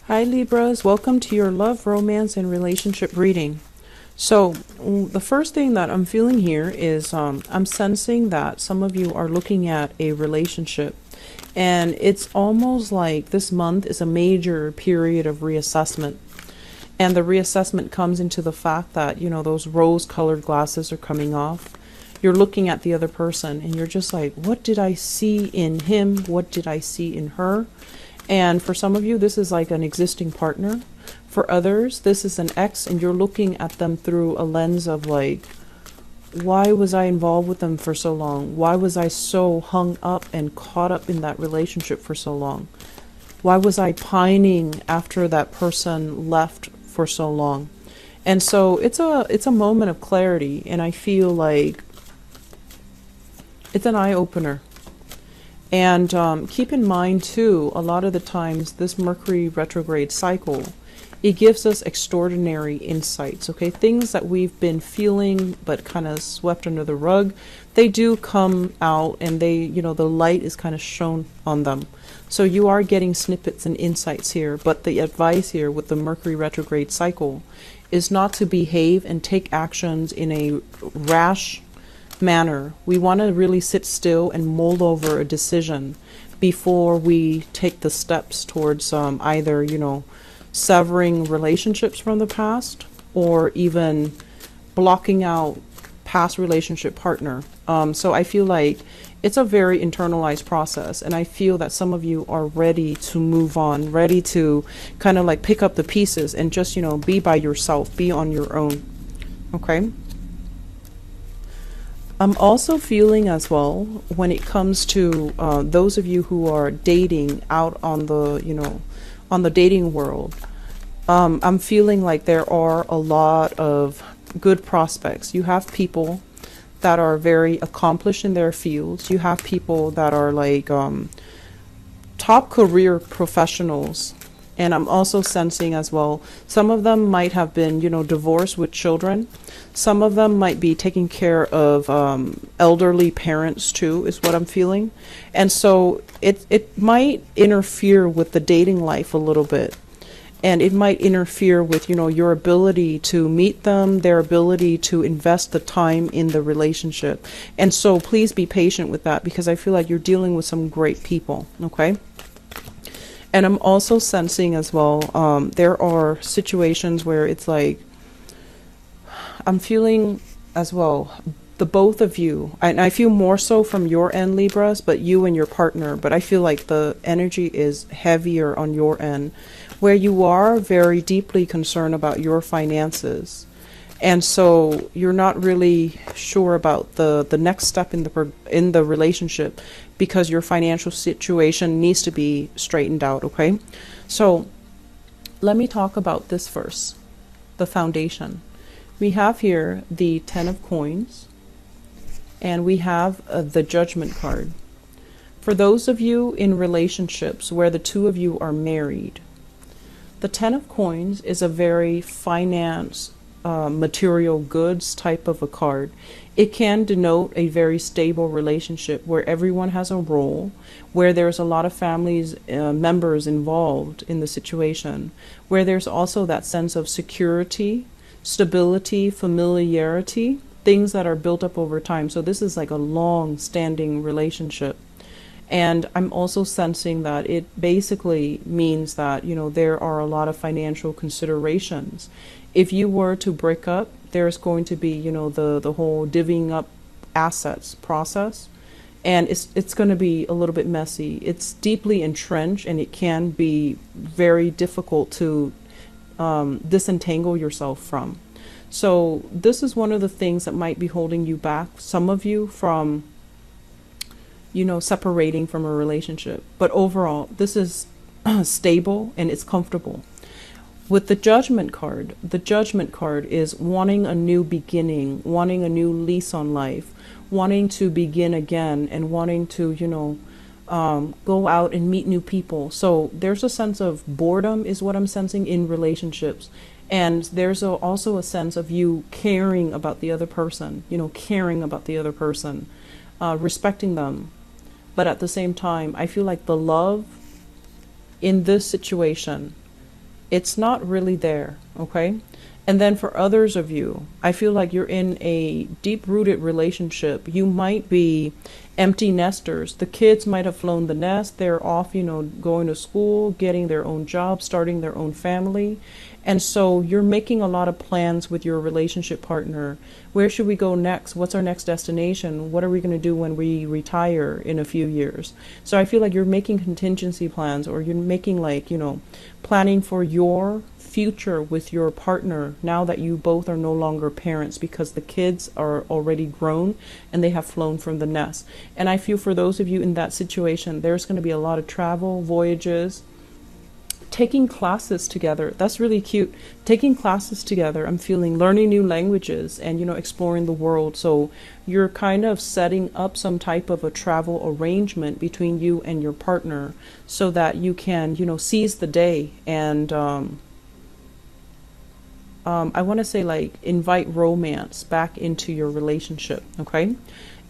Hi Libras, welcome to your love, romance, and relationship reading. So the first thing that I'm feeling here is I'm sensing that some of you are looking at a relationship, and it's almost like this month is a major period of reassessment. And the reassessment comes into the fact that, those rose-colored glasses are coming off. You're looking at the other person and you're just like, what did I see in him? What did I see in her? And for some of you, this is like an existing partner. For others, this is an ex, and you're looking at them through a lens of like, why was I involved with them for so long? Why was I so hung up and caught up in that relationship for so long? Why was I pining after that person left for so long? And so it's a moment of clarity, and I feel like it's an eye-opener. And keep in mind too, a lot of the times this Mercury retrograde cycle, it gives us extraordinary insights, okay? Things that we've been feeling but kind of swept under the rug, they do come out, and they, the light is kind of shown on them. So you are getting snippets and insights here, but the advice here with the Mercury retrograde cycle is not to behave and take actions in a rash manner. We want to really sit still and mull over a decision before we take the steps towards either, severing relationships from the past, or even blocking out past relationship partner. So I feel like it's a very internalized process, and I feel that some of you are ready to move on, ready to kind of like pick up the pieces and just, be by yourself, be on your own. Okay. I'm also feeling as well, when it comes to those of you who are dating out on the, on the dating world, I'm feeling like there are a lot of good prospects. You have people that are very accomplished in their fields. You have people that are like top career professionals. And I'm also sensing as well, some of them might have been, divorced with children. Some of them might be taking care of elderly parents too, is what I'm feeling. And so it might interfere with the dating life a little bit. And it might interfere with, your ability to meet them, their ability to invest the time in the relationship. And so please be patient with that, because I feel like you're dealing with some great people, okay? And I'm also sensing as well, there are situations where it's like, I'm feeling as well, the both of you, and I feel more so from your end, Libras, but you and your partner, but I feel like the energy is heavier on your end, where you are very deeply concerned about your finances. And so you're not really sure about the next step in the relationship, because your financial situation needs to be straightened out, okay? So let me talk about this first, the foundation. We have here the 10 of coins, and we have the Judgment card. For those of you in relationships where the two of you are married, the 10 of coins is a very finance, material goods type of a card. It can denote a very stable relationship where everyone has a role, where there's a lot of families, members involved in the situation, where there's also that sense of security, stability, familiarity, things that are built up over time. So this is like a long-standing relationship. And I'm also sensing that it basically means that, there are a lot of financial considerations. If you were to break up, there's going to be, the whole divvying up assets process. And it's going to be a little bit messy. It's deeply entrenched, and it can be very difficult to disentangle yourself from. So this is one of the things that might be holding you back, some of you, from separating from a relationship. But overall, this is stable and it's comfortable. With the Judgment card is wanting a new beginning, wanting a new lease on life, wanting to begin again, and wanting to, go out and meet new people. So there's a sense of boredom is what I'm sensing in relationships. And there's also a sense of you caring about the other person, respecting them. But at the same time, I feel like the love in this situation It's not really there, okay? And then for others of you, I feel like you're in a deep-rooted relationship. You might be empty nesters. The kids might have flown the nest. They're off, going to school, getting their own job, starting their own family. And so you're making a lot of plans with your relationship partner. Where should we go next? What's our next destination? What are we going to do when we retire in a few years? So I feel like you're making contingency plans, or you're making planning for your future with your partner now that you both are no longer parents, because the kids are already grown and they have flown from the nest. And I feel for those of you in that situation, there's going to be a lot of travel, voyages, taking classes together. That's really cute. Taking classes together. I'm feeling learning new languages and, exploring the world. So you're kind of setting up some type of a travel arrangement between you and your partner so that you can, seize the day and, I want to say invite romance back into your relationship. Okay.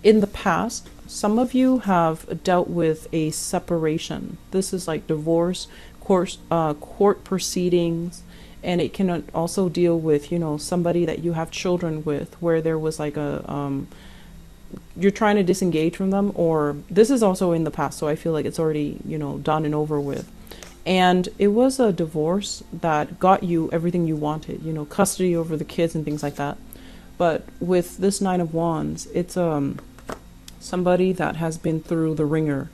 In the past, some of you have dealt with a separation. This is like divorce, court proceedings, and it can also deal with, somebody that you have children with, where there was you're trying to disengage from them, or this is also in the past. So I feel like it's already, done and over with. And it was a divorce that got you everything you wanted, custody over the kids and things like that. But with this Nine of Wands, it's somebody that has been through the ringer.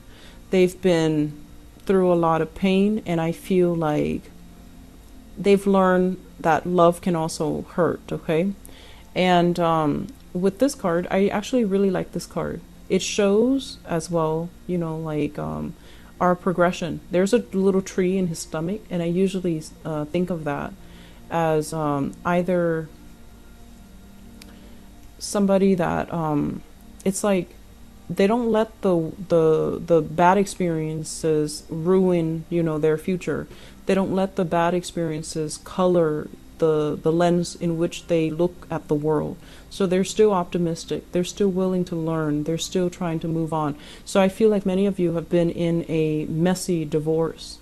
They've been through a lot of pain, and I feel like they've learned that love can also hurt, okay? And with this card, I actually really like this card. It shows as well, our progression. There's a little tree in his stomach, and I usually think of that as either somebody that it's like they don't let the bad experiences ruin, their future. They don't let the bad experiences color the lens in which they look at the world. So they're still optimistic. They're still willing to learn. They're still trying to move on. So I feel like many of you have been in a messy divorce.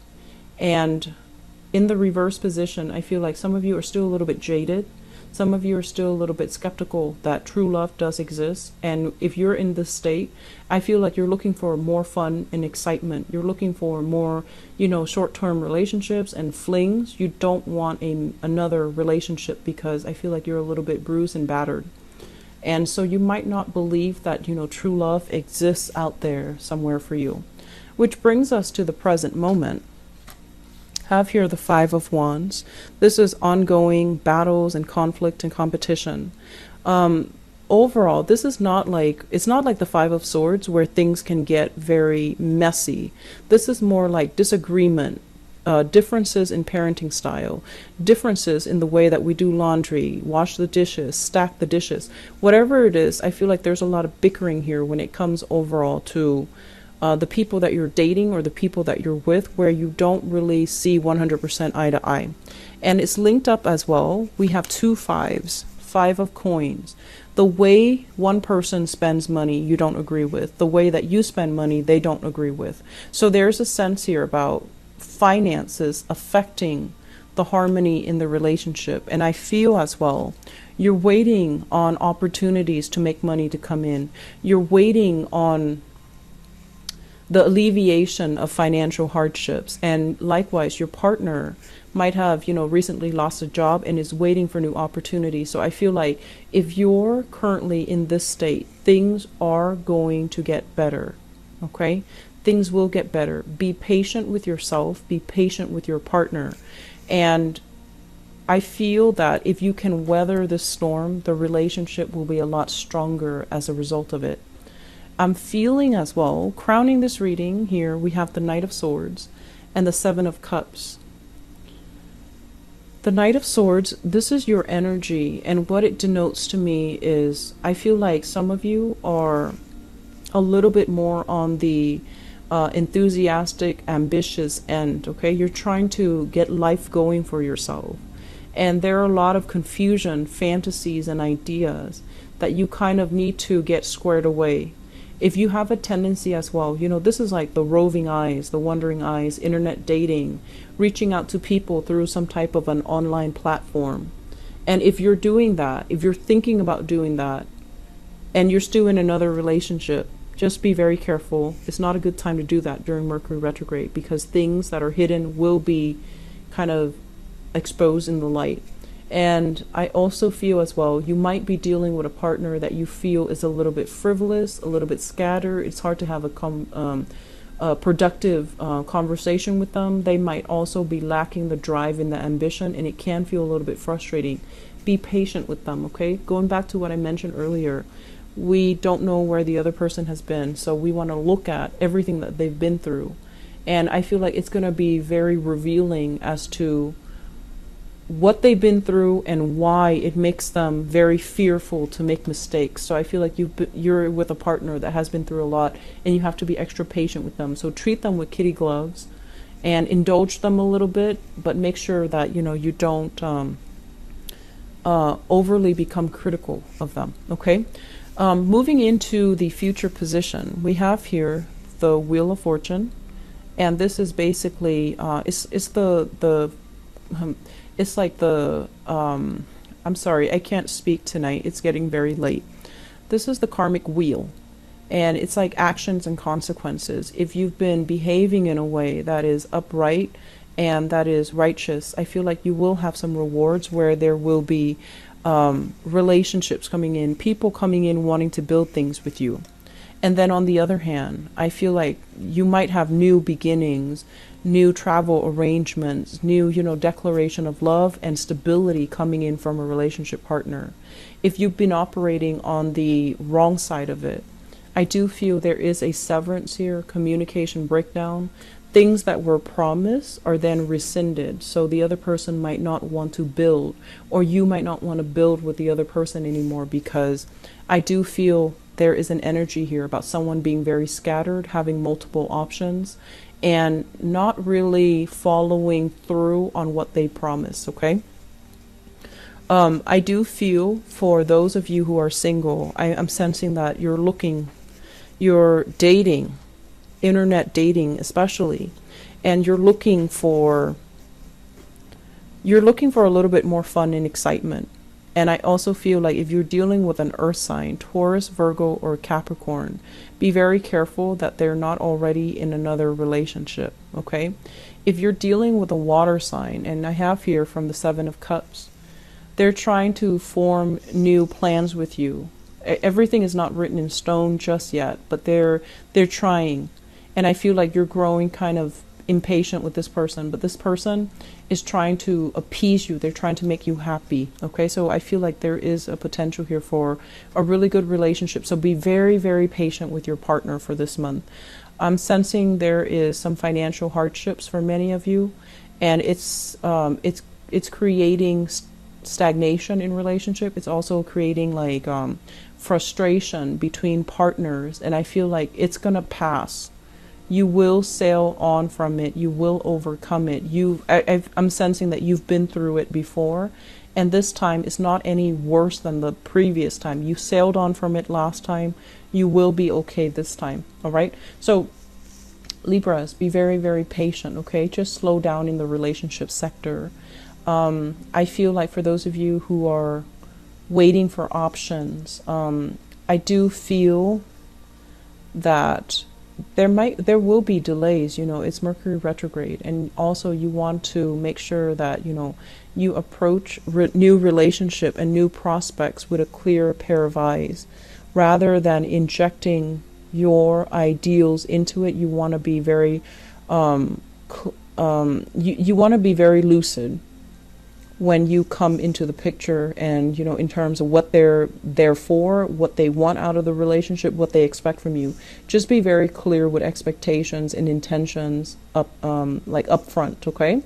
And in the reverse position, I feel like some of you are still a little bit jaded. Some of you are still a little bit skeptical that true love does exist. And if you're in this state, I feel like you're looking for more fun and excitement. You're looking for more, short-term relationships and flings. You don't want another relationship because I feel like you're a little bit bruised and battered. And so you might not believe that, true love exists out there somewhere for you. Which brings us to the present moment. Have here the Five of Wands. This is ongoing battles and conflict and competition. Overall, this is it's not like the Five of Swords where things can get very messy. This is more like disagreement, differences in parenting style, differences in the way that we do laundry, wash the dishes, stack the dishes. Whatever it is, I feel like there's a lot of bickering here when it comes overall to the people that you're dating or the people that you're with, where you don't really see 100% eye to eye. And it's linked up as well. We have two fives, Five of Coins. The way one person spends money, you don't agree with. The way that you spend money, they don't agree with. So there's a sense here about finances affecting the harmony in the relationship. And I feel as well, you're waiting on opportunities to make money to come in. You're waiting on the alleviation of financial hardships. And likewise, your partner might have, recently lost a job and is waiting for new opportunities. So I feel like if you're currently in this state, things are going to get better. Okay? Things will get better. Be patient with yourself. Be patient with your partner. And I feel that if you can weather this storm, the relationship will be a lot stronger as a result of it. I'm feeling as well, crowning this reading here, we have the Knight of Swords and the Seven of Cups. The Knight of Swords, this is your energy, and what it denotes to me is I feel like some of you are a little bit more on the enthusiastic, ambitious end, okay? You're trying to get life going for yourself. And there are a lot of confusion, fantasies, and ideas that you kind of need to get squared away. If you have a tendency as well, you know, this is like the roving eyes, the wandering eyes, internet dating, reaching out to people through some type of an online platform. And if you're doing that, if you're thinking about doing that, and you're still in another relationship, just be very careful. It's not a good time to do that during Mercury retrograde, because things that are hidden will be kind of exposed in the light. And I also feel as well, you might be dealing with a partner that you feel is a little bit frivolous, a little bit scattered. It's hard to have a productive conversation with them. They might also be lacking the drive and the ambition, and it can feel a little bit frustrating. Be patient with them, okay? Going back to what I mentioned earlier, we don't know where the other person has been, so we want to look at everything that they've been through. And I feel like it's going to be very revealing as to what they've been through and why it makes them very fearful to make mistakes. So I feel like you're with a partner that has been through a lot, and you have to be extra patient with them. So treat them with kitty gloves and indulge them a little bit, but make sure that, you know, you don't overly become critical of them, okay? Moving into the future position, we have here the Wheel of Fortune, and this is basically it's like the I'm sorry, I can't speak tonight. It's getting very late. This is the karmic wheel, and it's like actions and consequences. If you've been behaving in a way that is upright and that is righteous, I feel like you will have some rewards where there will be relationships coming in, people coming in wanting to build things with you. And then on the other hand, I feel like you might have new beginnings, new travel arrangements, new, you know, declaration of love and stability coming in from a relationship partner. If you've been operating on the wrong side of it, I do feel there is a severance here, communication breakdown. Things that were promised are then rescinded. So the other person might not want to build, or you might not want to build with the other person anymore, because I do feel there is an energy here about someone being very scattered, having multiple options, and not really following through on what they promised, okay? I do feel for those of you who are single, I'm sensing that you're dating, internet dating especially, and you're looking for a little bit more fun and excitement. And I also feel like if you're dealing with an earth sign, Taurus, Virgo, or Capricorn, be very careful that they're not already in another relationship, okay? If you're dealing with a water sign, and I have here from the Seven of Cups, they're trying to form new plans with you. Everything is not written in stone just yet, but they're trying. And I feel like you're growing kind of impatient with this person, but this person is trying to appease you. They're trying to make you happy. Okay, so I feel like there is a potential here for a really good relationship. So be very, very patient with your partner for this month. I'm sensing there is some financial hardships for many of you, and it's creating stagnation in relationship. It's also creating like frustration between partners, and I feel like it's gonna pass. You will sail on from it. You will overcome it. I'm sensing that you've been through it before, and this time it's not any worse than the previous time. You sailed on from it last time. You will be okay this time. All right. So Libras, be very, very patient. Okay, just slow down in the relationship sector. I feel like for those of you who are waiting for options, I do feel that there will be delays. You know, it's Mercury retrograde, and also you want to make sure that, you know, you approach new relationship and new prospects with a clear pair of eyes, rather than injecting your ideals into it. You want to be very you want to be very lucid when you come into the picture, and, you know, in terms of what they're there for, what they want out of the relationship, what they expect from you. Just be very clear with expectations and intentions up front, okay?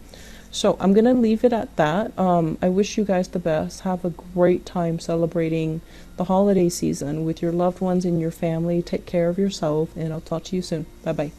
So I'm gonna leave it at that. I wish you guys the best. Have a great time celebrating the holiday season with your loved ones and your family. Take care of yourself, and I'll talk to you soon. Bye bye.